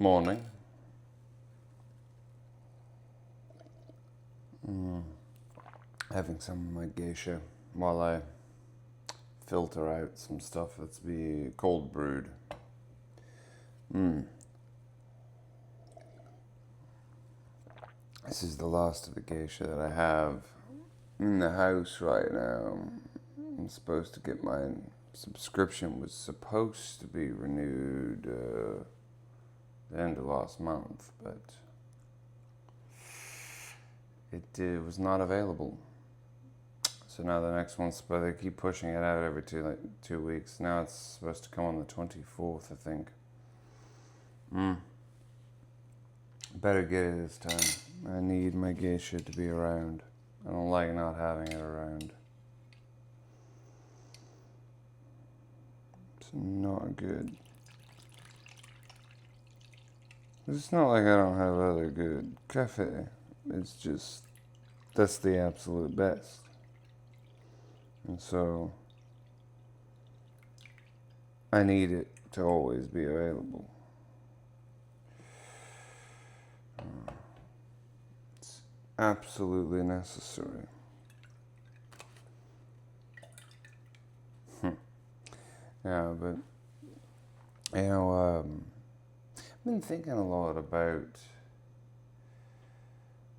Morning. Having some of my geisha while I filter out some stuff that's be cold brewed. This is the last of the geisha that I have in the house right now. I'm supposed to get my subscription was supposed to be renewed the end of last month, but it was not available. So now the next one's, but they keep pushing it out every 2 weeks. Now it's supposed to come on the 24th, I think. Better get it this time. I need my geisha to be around. I don't like not having it around. It's not good. It's not like I don't have other good cafe. It's just, that's the absolute best. And so, I need it to always be available. It's absolutely necessary. Yeah, but, I've been thinking a lot about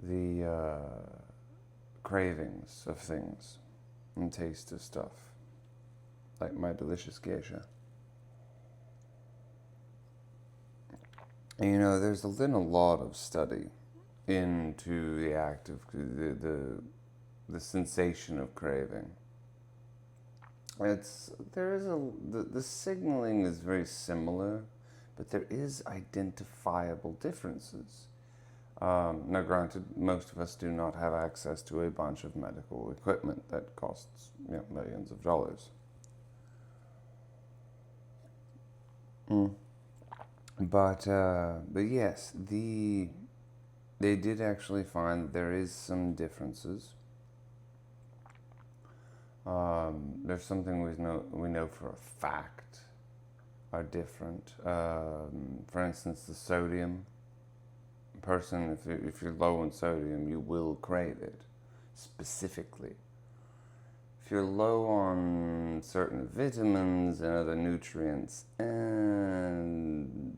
the cravings of things and taste of stuff, like my delicious geisha. And, there's been a lot of study into the act of the sensation of craving. The signaling is very similar, but there is identifiable differences. Now, granted, most of us do not have access to a bunch of medical equipment that costs millions of dollars. But yes, they did actually find that there is some differences. There's something we know for a fact are different. For instance, the sodium. Person, if you're low in sodium, you will crave it specifically. If you're low on certain vitamins and other nutrients, and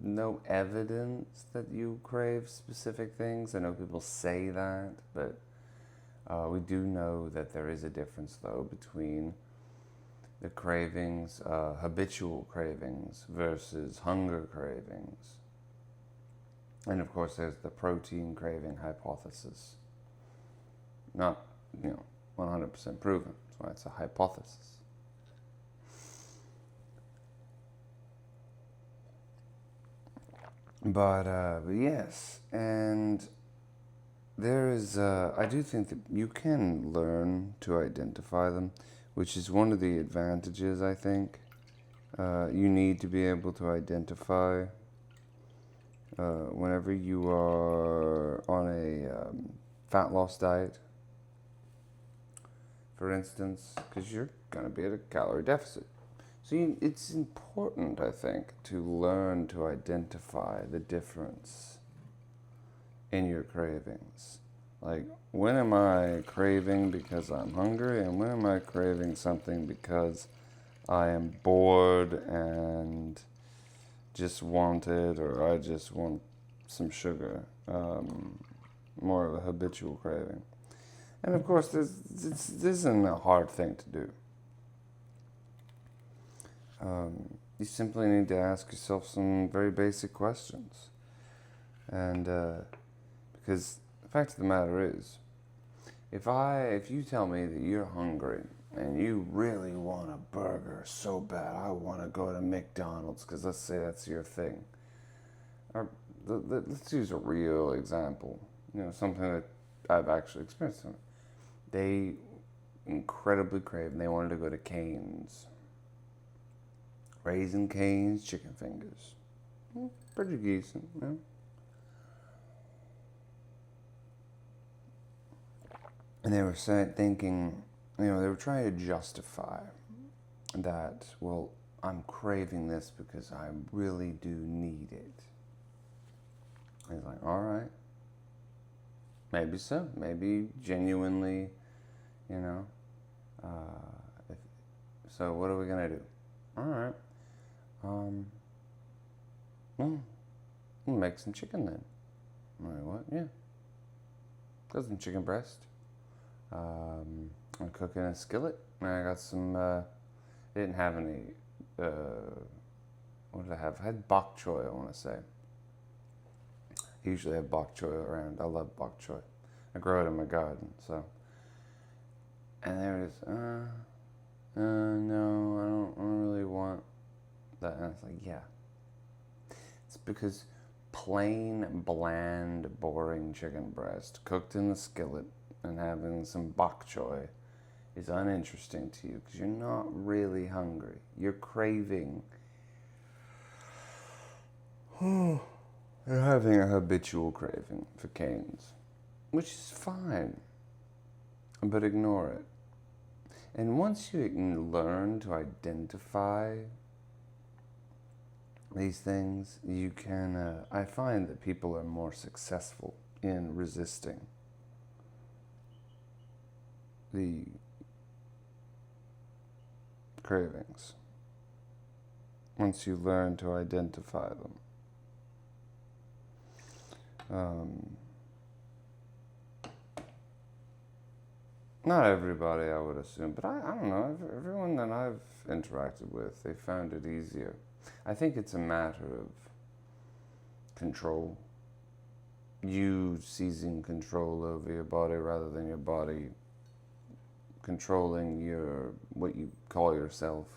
no evidence that you crave specific things. I know people say that, but we do know that there is a difference, though, between the cravings, habitual cravings versus hunger cravings. And of course, there's the protein craving hypothesis. Not, 100% proven. That's why it's a hypothesis. But yes, and there is, I do think that you can learn to identify them, which is one of the advantages, I think. You need to be able to identify whenever you are on a fat loss diet, for instance, because you're going to be at a calorie deficit. So it's important, I think, to learn to identify the difference in your cravings. Like, when am I craving because I'm hungry, and when am I craving something because I am bored and just want it, or I just want some sugar, more of a habitual craving. And of course, this isn't a hard thing to do. You simply need to ask yourself some very basic questions. And because the fact of the matter is, if you tell me that you're hungry and you really want a burger so bad, I want to go to McDonald's, because let's say that's your thing. Or let's use a real example, something that I've actually experienced. They incredibly craved, and they wanted to go to Cane's. Raising Cane's chicken fingers. Pretty decent, And they were thinking, they were trying to justify that, well, I'm craving this because I really do need it. He's like, all right, maybe so. Maybe genuinely, you know. If, so what are we gonna do? All right. We'll make some chicken then. I'm like, what? Yeah. Got some chicken breast. I'm cooking in a skillet. And I got some, didn't have any, what did I have? I had bok choy, I want to say. I usually have bok choy around. I love bok choy. I grow it in my garden, so. And they were just, no, I don't really want that. And I was like, yeah. It's because plain, bland, boring chicken breast cooked in the skillet and having some bok choy is uninteresting to you because you're not really hungry. You're craving. You're having a habitual craving for Cane's, which is fine, but ignore it. And once you learn to identify these things, you can, I find that people are more successful in resisting the cravings once you learn to identify them. Not everybody, I would assume, but I don't know. Everyone that I've interacted with, they found it easier. I think it's a matter of control. You seizing control over your body rather than your body controlling what you call yourself.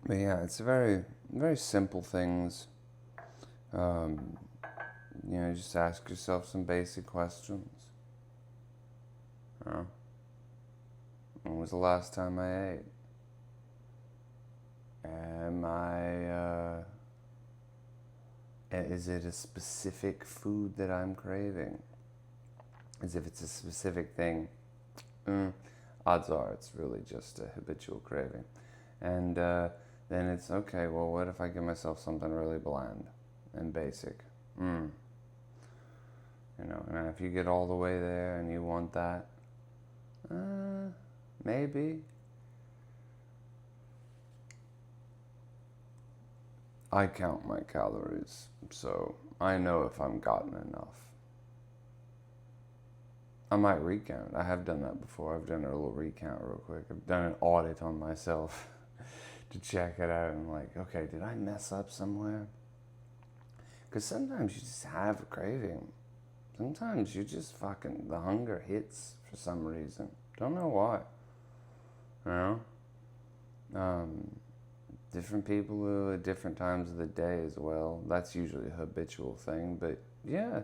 But yeah, it's very, very simple things. Just ask yourself some basic questions. When was the last time I ate? Is it a specific food that I'm craving? As if it's a specific thing, odds are it's really just a habitual craving. And then it's, okay, well, what if I give myself something really bland and basic? And if you get all the way there and you want that, maybe. I count my calories, so I know if I'm gotten enough. I might recount. I have done that before. I've done a little recount real quick. I've done an audit on myself to check it out. And I'm like, okay, did I mess up somewhere? Because sometimes you just have a craving. Sometimes you just the hunger hits for some reason. Don't know why. Different people at different times of the day as well. That's usually a habitual thing. But yeah,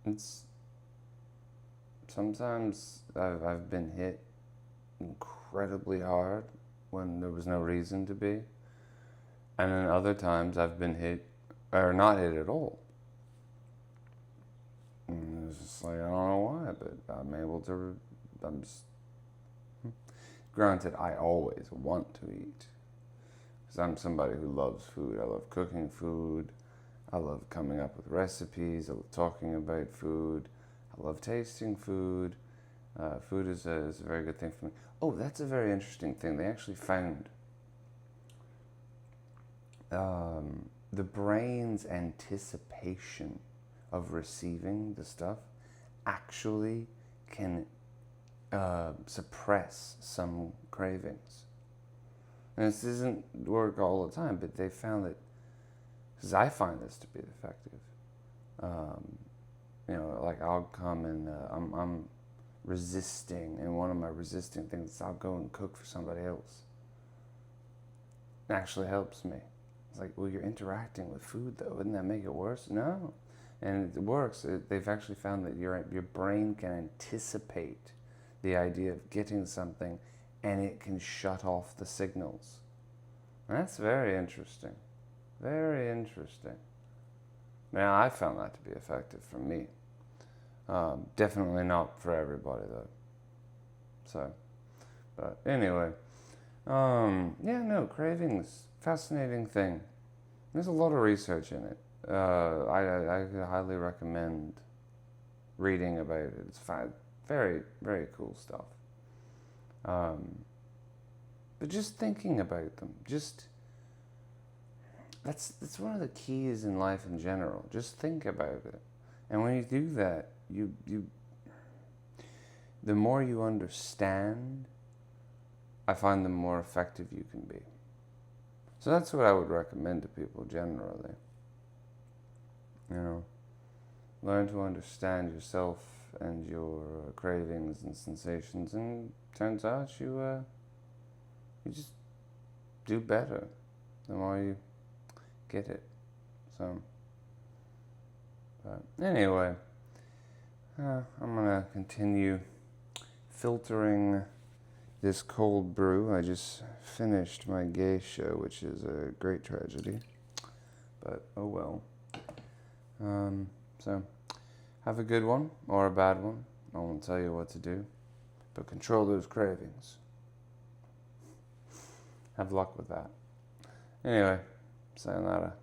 it's sometimes I've been hit incredibly hard when there was no reason to be. And then other times I've been hit or not hit at all. And it's just like, I don't know why, but granted, I always want to eat. Because I'm somebody who loves food. I love cooking food. I love coming up with recipes. I love talking about food. I love tasting food. Food is a very good thing for me. Oh, that's a very interesting thing. They actually found the brain's anticipation of receiving the stuff actually can suppress some cravings. And this doesn't work all the time, but they found that, because I find this to be effective. Like I'll come and I'm resisting, and one of my resisting things is I'll go and cook for somebody else. It actually helps me. It's like, well, you're interacting with food though. Wouldn't that make it worse? No. And it works. They've actually found that your brain can anticipate the idea of getting something, and it can shut off the signals. And that's very interesting. Very interesting. Now, I found that to be effective for me. Definitely not for everybody, though. So, but anyway, Yeah, no, cravings, fascinating thing. There's a lot of research in it. I highly recommend reading about it. It's very, very cool stuff. Um, but just thinking about them, that's one of the keys in life in general. Just think about it, and when you do that, you the more you understand, I find the more effective you can be. So that's what I would recommend to people generally. You know, learn to understand yourself and your cravings and sensations, and turns out you just do better the more you get it. So, but anyway, I'm gonna continue filtering this cold brew. I just finished my geisha, which is a great tragedy, but oh well. So, have a good one or a bad one. I won't tell you what to do, but control those cravings. Have luck with that. Anyway, sayonara.